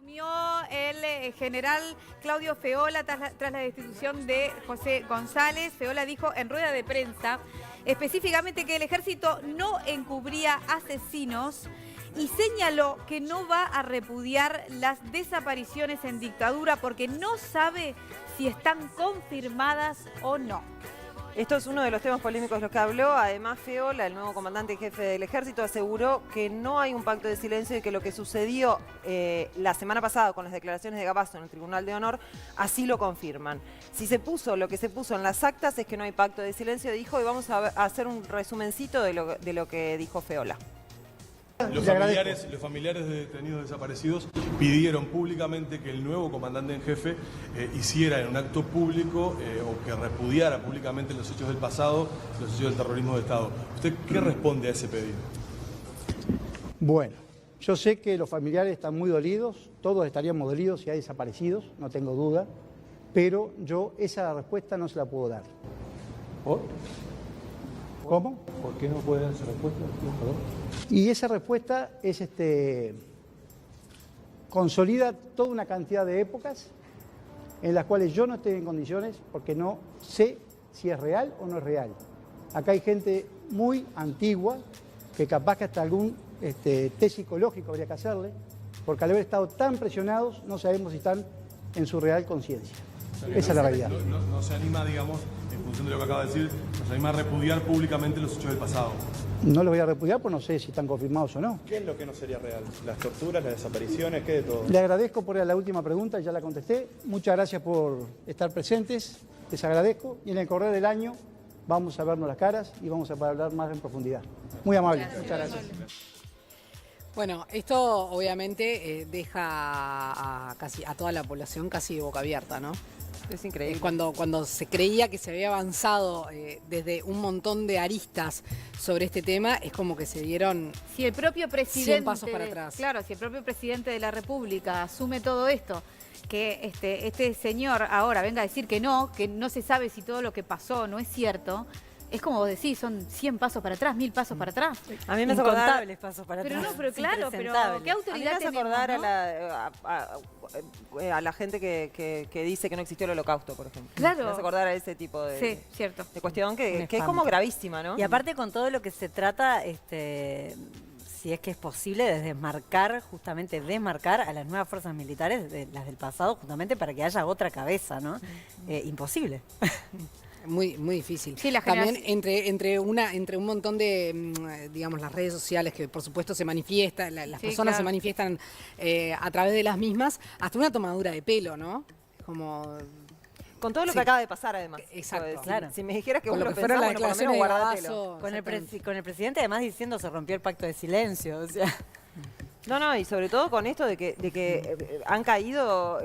Asumió el general Claudio Feola tras la destitución de José González. Feola dijo en rueda de prensa específicamente que el ejército no encubría asesinos y señaló que no va a repudiar las desapariciones en dictadura porque no sabe si están confirmadas o no. Esto es uno de los temas polémicos de los que habló. Además, Feola, el nuevo comandante y jefe del ejército, aseguró que no hay un pacto de silencio y que lo que sucedió la semana pasada con las declaraciones de Gabazo en el Tribunal de Honor, así lo confirman. Si se puso lo que se puso en las actas es que no hay pacto de silencio, dijo, y vamos a hacer un resumencito de lo que dijo Feola. Los familiares de detenidos desaparecidos pidieron públicamente que el nuevo comandante en jefe hiciera en un acto público o que repudiara públicamente los hechos del pasado, los hechos del terrorismo de Estado. ¿Usted qué responde a ese pedido? Bueno, yo sé que los familiares están muy dolidos, todos estaríamos dolidos si hay desaparecidos, no tengo duda, pero yo esa respuesta no se la puedo dar. ¿Por? ¿Cómo? ¿Por qué no puede dar esa respuesta? Y esa respuesta es consolida toda una cantidad de épocas en las cuales yo no estoy en condiciones porque no sé si es real o no es real. Acá hay gente muy antigua que capaz que hasta algún test psicológico habría que hacerle, porque al haber estado tan presionados no sabemos si están en su real conciencia. Esa es la realidad. No se anima, digamos, en función de lo que acaba de decir, no se anima a repudiar públicamente los hechos del pasado. No los voy a repudiar porque no sé si están confirmados o no. ¿Qué es lo que no sería real? ¿Las torturas, las desapariciones, qué de todo? Le agradezco por la última pregunta, ya la contesté. Muchas gracias por estar presentes, les agradezco. Y en el correr del año vamos a vernos las caras y vamos a poder hablar más en profundidad. Muy amable, muchas gracias. Bueno, esto obviamente deja a toda la población casi de boca abierta, ¿no? Es increíble. Cuando se creía que se había avanzado desde un montón de aristas sobre este tema, es como que se dieron Si el propio 100 presidente, pasos para atrás. Claro, si el propio presidente de la República asume todo esto, que este señor ahora venga a decir que no se sabe si todo lo que pasó no es cierto, es como vos decís, son 100 pasos para atrás, 1000 pasos para atrás. A mí me hace acordar... Incontables pasos para Pero atrás. no, pero claro, pero ¿qué A autoridad mí me hace tenemos, acordar no? a la gente que dice que no existió el Holocausto, por ejemplo. Claro. Me hace acordar a ese tipo de, Sí, cierto. de cuestión que es espanto. como gravísima, ¿no? Y aparte con todo lo que se trata, si es que es posible, de desmarcar a las nuevas fuerzas militares, de las del pasado, justamente para que haya otra cabeza, ¿no? Imposible. Muy, muy difícil. Sí, la También generación... entre un montón de, digamos, las redes sociales que por supuesto se manifiestan, las Sí, personas se claro. manifiestan a través de las mismas, hasta una tomadura de pelo, ¿no? Como... Con todo lo Sí. que acaba de pasar, además. Exacto. Claro. Si me dijeras que Con vos lo lo que fueron pensás, las bueno, por lo menos declaraciones de guardatelo. Gabazo. Con el presidente además diciendo se rompió el pacto de silencio, o sea... No, y sobre todo con esto de que han caído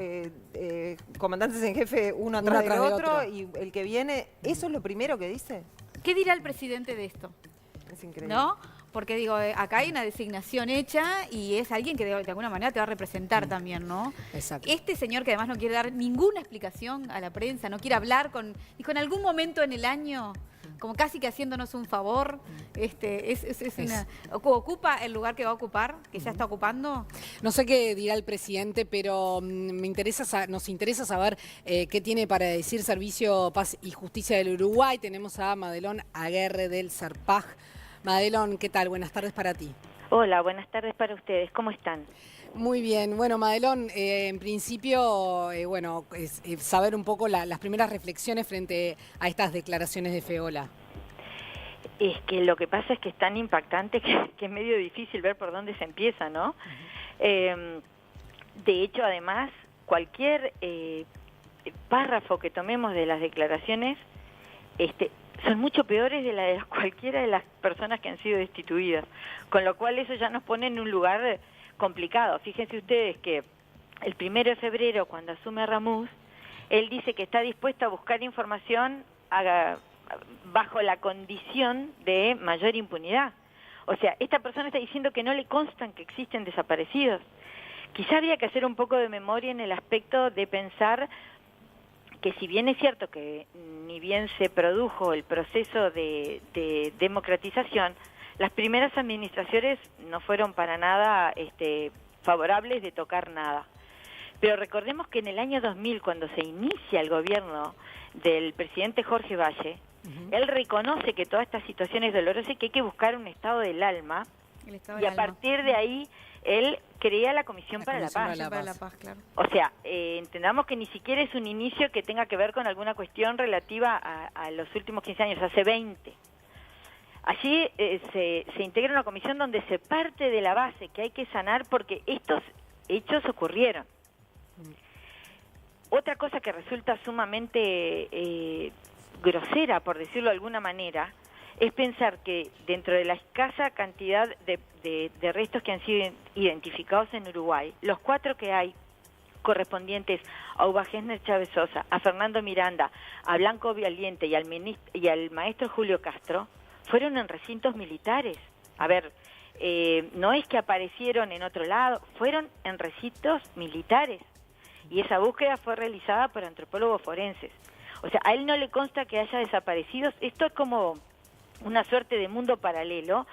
comandantes en jefe uno atrás del otro y el que viene, ¿eso es lo primero que dice? ¿Qué dirá el presidente de esto? Es increíble. ¿No? Porque digo, acá hay una designación hecha y es alguien que de alguna manera te va a representar también, ¿no? Exacto. Este señor que además no quiere dar ninguna explicación a la prensa, no quiere hablar dijo en algún momento en el año, como casi que haciéndonos un favor, ocupa el lugar que va a ocupar, que ya está ocupando. No sé qué dirá el presidente, pero nos interesa saber qué tiene para decir Servicio Paz y Justicia del Uruguay. Tenemos a Madelón Aguerre del Serpaj. Madelón, ¿qué tal? Buenas tardes para ti. Hola, buenas tardes para ustedes. ¿Cómo están? Muy bien. Bueno, Madelón, en principio, saber un poco las primeras reflexiones frente a estas declaraciones de Feola. Es que lo que pasa es que es tan impactante que es medio difícil ver por dónde se empieza, ¿no? De hecho, además, cualquier párrafo que tomemos de las declaraciones son mucho peores de la de cualquiera de las personas que han sido destituidas, con lo cual eso ya nos pone en un lugar complicado. Fíjense ustedes que el 1 de febrero, cuando asume Ramuz, él dice que está dispuesto a buscar información bajo la condición de mayor impunidad. O sea, esta persona está diciendo que no le constan que existen desaparecidos. Quizá habría que hacer un poco de memoria en el aspecto de pensar que si bien es cierto que ni bien se produjo el proceso de democratización, las primeras administraciones no fueron para nada favorables de tocar nada. Pero recordemos que en el año 2000, cuando se inicia el gobierno del presidente Jorge Valle, él reconoce que toda esta situación es dolorosa y que hay que buscar un estado del alma, y a partir de ahí él crea la Comisión para la Paz. Claro. O sea, entendamos que ni siquiera es un inicio que tenga que ver con alguna cuestión relativa a los últimos 15 años, hace 20. Allí se integra una comisión donde se parte de la base que hay que sanar porque estos hechos ocurrieron. Otra cosa que resulta sumamente grosera, por decirlo de alguna manera, es pensar que dentro de la escasa cantidad de restos que han sido identificados en Uruguay, los 4 que hay correspondientes a Uva Gessner Chávez Sosa, a Fernando Miranda, a Blanco Vialiente y al maestro Julio Castro, fueron en recintos militares. A ver, no es que aparecieron en otro lado, fueron en recintos militares. Y esa búsqueda fue realizada por antropólogos forenses. O sea, a él no le consta que haya desaparecidos. Esto es como una suerte de mundo paralelo,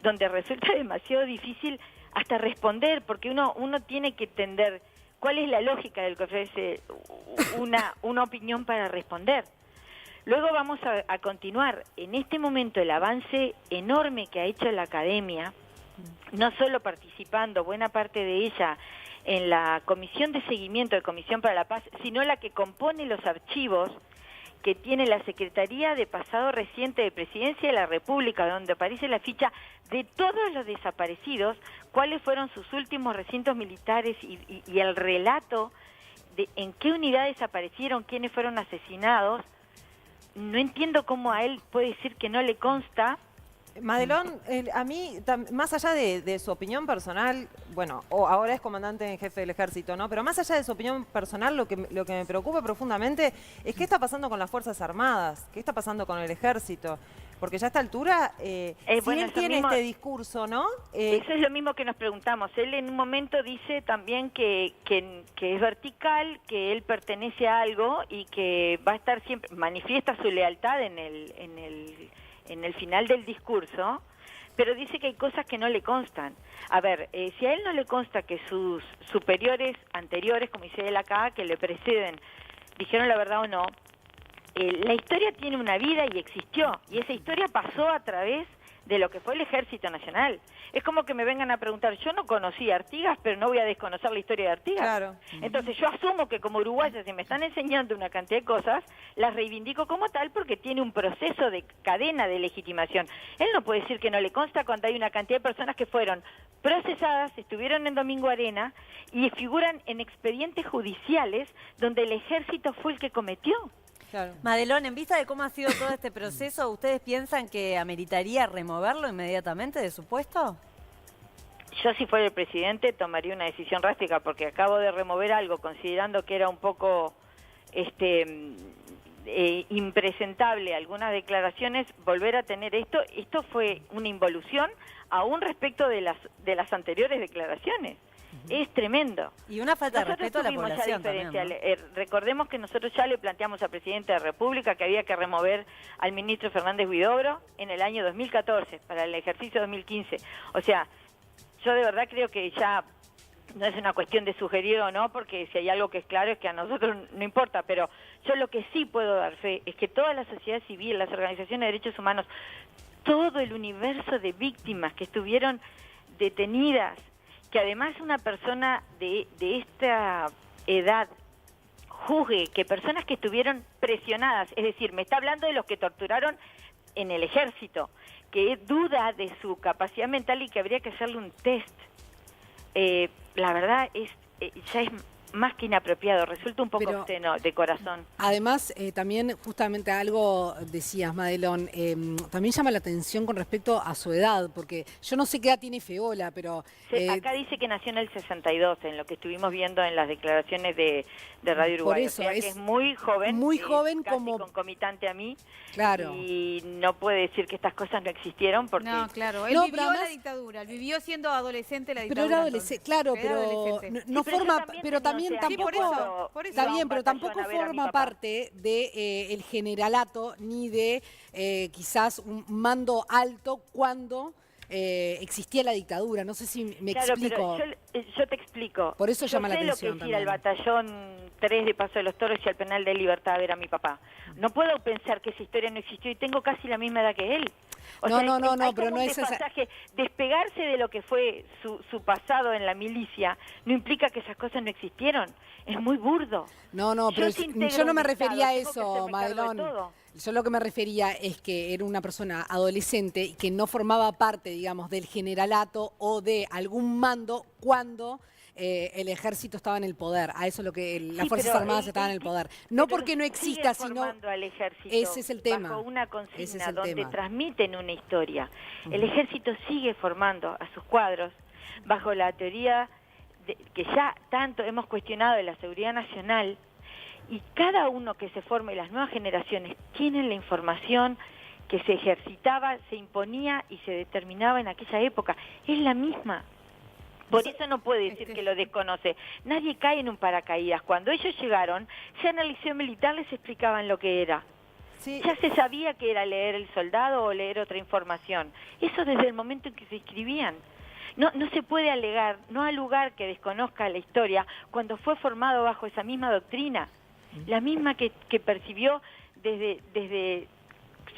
donde resulta demasiado difícil hasta responder, porque uno tiene que entender cuál es la lógica del que ofrece una opinión para responder. Luego vamos a continuar. En este momento el avance enorme que ha hecho la academia, no solo participando buena parte de ella en la Comisión de Seguimiento de Comisión para la Paz, sino la que compone los archivos que tiene la Secretaría de Pasado Reciente de Presidencia de la República, donde aparece la ficha de todos los desaparecidos, cuáles fueron sus últimos recintos militares y el relato de en qué unidades aparecieron, quiénes fueron asesinados. No entiendo cómo a él puede decir que no le consta. Madelón, a mí, más allá de su opinión personal, bueno, ahora es comandante en jefe del ejército, ¿no? Pero más allá de su opinión personal, lo que me preocupa profundamente es qué está pasando con las Fuerzas Armadas, qué está pasando con el ejército. Porque ya a esta altura, si él tiene este discurso, ¿no? Eso es lo mismo que nos preguntamos. Él en un momento dice también que es vertical, que él pertenece a algo y que va a estar siempre, manifiesta su lealtad en el final del discurso, pero dice que hay cosas que no le constan. A ver, si a él no le consta que sus superiores anteriores, como dice él acá, que le preceden, dijeron la verdad o no, la historia tiene una vida y existió, y esa historia pasó a través de lo que fue el Ejército Nacional. Es como que me vengan a preguntar, yo no conocí a Artigas, pero no voy a desconocer la historia de Artigas. Claro. Entonces yo asumo que como uruguaya, si me están enseñando una cantidad de cosas, las reivindico como tal porque tiene un proceso de cadena de legitimación. Él no puede decir que no le consta cuando hay una cantidad de personas que fueron procesadas, estuvieron en Domingo Arena y figuran en expedientes judiciales donde el ejército fue el que cometió. Claro. Madelón, en vista de cómo ha sido todo este proceso, ¿ustedes piensan que ameritaría removerlo inmediatamente de su puesto? Yo, si fuera el presidente, tomaría una decisión drástica, porque acabo de remover algo considerando que era un poco impresentable algunas declaraciones. Volver a tener esto fue una involución aún respecto de las anteriores declaraciones. Es tremendo. Y una falta de respeto a la población también, ¿no? Recordemos que nosotros ya le planteamos al presidente de la República que había que remover al ministro Fernández Huidobro en el año 2014, para el ejercicio 2015. O sea, yo de verdad creo que ya no es una cuestión de sugerir o no, porque si hay algo que es claro es que a nosotros no importa, pero yo lo que sí puedo dar fe es que toda la sociedad civil, las organizaciones de derechos humanos, todo el universo de víctimas que estuvieron detenidas, que además una persona de esta edad juzgue que personas que estuvieron presionadas, es decir, me está hablando de los que torturaron en el ejército, que duda de su capacidad mental y que habría que hacerle un test, la verdad ya es más que inapropiado, resulta un poco obsceno de corazón. Además, también justamente algo decías, Madelón, también llama la atención con respecto a su edad, porque yo no sé qué edad tiene Feola, pero... Sí, acá dice que nació en el 62, en lo que estuvimos viendo en las declaraciones de Radio Uruguay. Por eso, o sea, que es muy joven. Muy joven, casi como... concomitante a mí. Claro. Y no puede decir que estas cosas no existieron porque... No, claro, él vivió la dictadura, él vivió siendo adolescente la dictadura. Pero era adolescente, claro, pero no forma... Pero también tampoco... Está bien, pero tampoco forma parte de el generalato ni de quizás un mando alto cuando existía la dictadura. No sé si me explico. Pero yo te explico. Por eso llama la Yo sé atención lo que es ir al también. batallón 3 de Paso de los Toros y al penal de Libertad a ver a mi papá. No puedo pensar que esa historia no existió y tengo casi la misma edad que él. O sea, hay pero como no un es esa... desfasaje. Despegarse de lo que fue su pasado en la milicia no implica que esas cosas no existieron. Es muy burdo. No, pero yo no me refería a eso, Madelón. Madelón. Yo lo que me refería es que era una persona adolescente y que no formaba parte, digamos, del generalato o de algún mando cuando el ejército estaba en el poder. A eso es lo que las Fuerzas Armadas estaban en el poder. No porque no exista, sino... Al ejército ese es el tema. Bajo una consigna Ese es el donde tema. transmiten una historia. El ejército sigue formando a sus cuadros bajo la teoría que ya tanto hemos cuestionado de la seguridad nacional, y cada uno que se forme, las nuevas generaciones, tienen la información que se ejercitaba, se imponía y se determinaba en aquella época. Es la misma. Por eso no puede decir que lo desconoce. Nadie cae en un paracaídas. Cuando ellos llegaron, ya en el liceo militar les explicaban lo que era. Sí. Ya se sabía que era leer el soldado o leer otra información. Eso desde el momento en que se inscribían. No se puede alegar, no hay lugar que desconozca la historia cuando fue formado bajo esa misma doctrina, la misma que percibió desde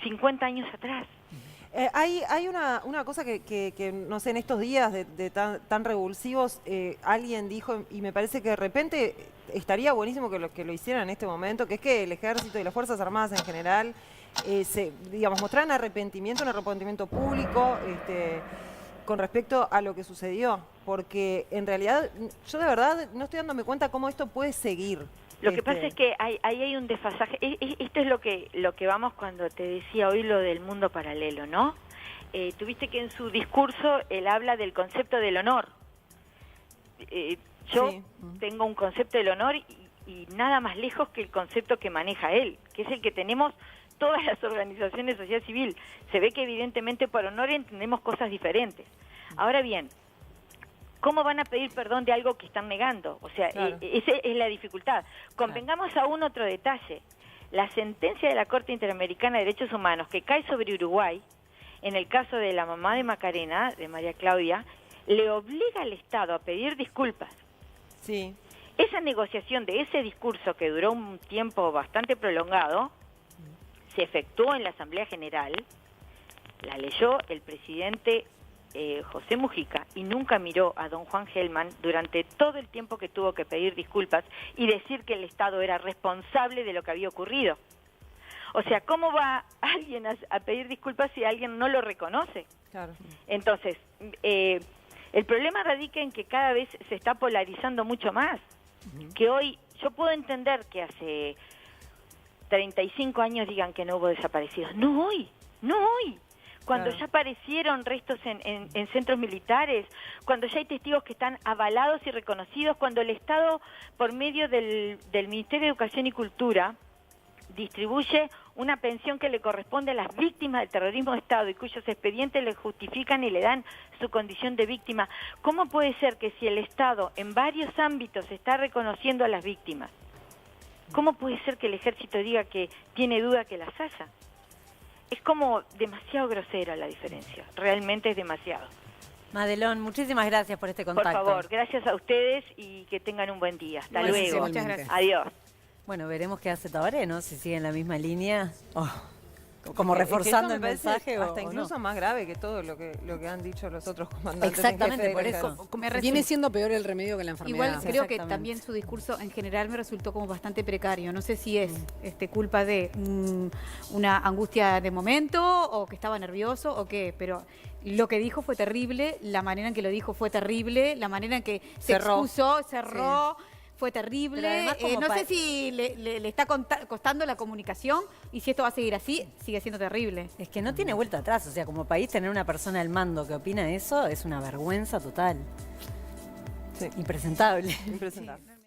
50 años atrás. Hay una cosa que, no sé, en estos días de tan revulsivos, alguien dijo, y me parece que de repente estaría buenísimo que lo hicieran en este momento, que es que el ejército y las Fuerzas Armadas en general, mostraran un arrepentimiento público, con respecto a lo que sucedió, porque en realidad yo de verdad no estoy dándome cuenta cómo esto puede seguir. Lo que pasa es que ahí hay un desfasaje. Esto es lo que vamos cuando te decía hoy lo del mundo paralelo, ¿no? Tuviste que en su discurso él habla del concepto del honor. Yo tengo un concepto del honor y nada más lejos que el concepto que maneja él, que es el que tenemos todas las organizaciones de sociedad civil. Se ve que evidentemente por honor entendemos cosas diferentes. Ahora bien, ¿cómo van a pedir perdón de algo que están negando? O sea, claro, esa es la dificultad. Convengamos aún otro detalle. La sentencia de la Corte Interamericana de Derechos Humanos que cae sobre Uruguay, en el caso de la mamá de Macarena, de María Claudia, le obliga al Estado a pedir disculpas. Sí. Esa negociación de ese discurso, que duró un tiempo bastante prolongado, se efectuó en la Asamblea General, la leyó el presidente José Mujica y nunca miró a don Juan Gelman durante todo el tiempo que tuvo que pedir disculpas y decir que el Estado era responsable de lo que había ocurrido. O sea, ¿cómo va alguien a pedir disculpas si alguien no lo reconoce? Claro. Entonces, el problema radica en que cada vez se está polarizando mucho más. Que hoy, yo puedo entender que hace 35 años digan que no hubo desaparecidos. No hoy. Cuando claro, ya aparecieron restos en centros militares, cuando ya hay testigos que están avalados y reconocidos, cuando el Estado, por medio del Ministerio de Educación y Cultura, distribuye una pensión que le corresponde a las víctimas del terrorismo de Estado y cuyos expedientes le justifican y le dan su condición de víctima. ¿Cómo puede ser que si el Estado en varios ámbitos está reconociendo a las víctimas, cómo puede ser que el Ejército diga que tiene duda que las haya? Es como demasiado grosera la diferencia, realmente es demasiado. Madelón, muchísimas gracias por este contacto. Por favor, gracias a ustedes y que tengan un buen día. Hasta luego. Muchas gracias. Adiós. Bueno, veremos qué hace Tabaré, ¿no? Si sigue en la misma línea, como reforzando el mensaje hasta o incluso no. Más grave que todo lo que han dicho los otros comandantes. Exactamente, por eso. Viene siendo peor el remedio que la enfermedad. Igual creo que también su discurso en general me resultó como bastante precario. No sé si es culpa de una angustia de momento o que estaba nervioso o qué, pero lo que dijo fue terrible, la manera en que lo dijo fue terrible, la manera en que se excusó, cerró. Sí. Fue terrible. Además, no sé si le está costando la comunicación y si esto va a seguir así, sigue siendo terrible. Es que no tiene vuelta atrás. O sea, como país tener una persona al mando que opina eso es una vergüenza total. Sí. Impresentable. Impresentable.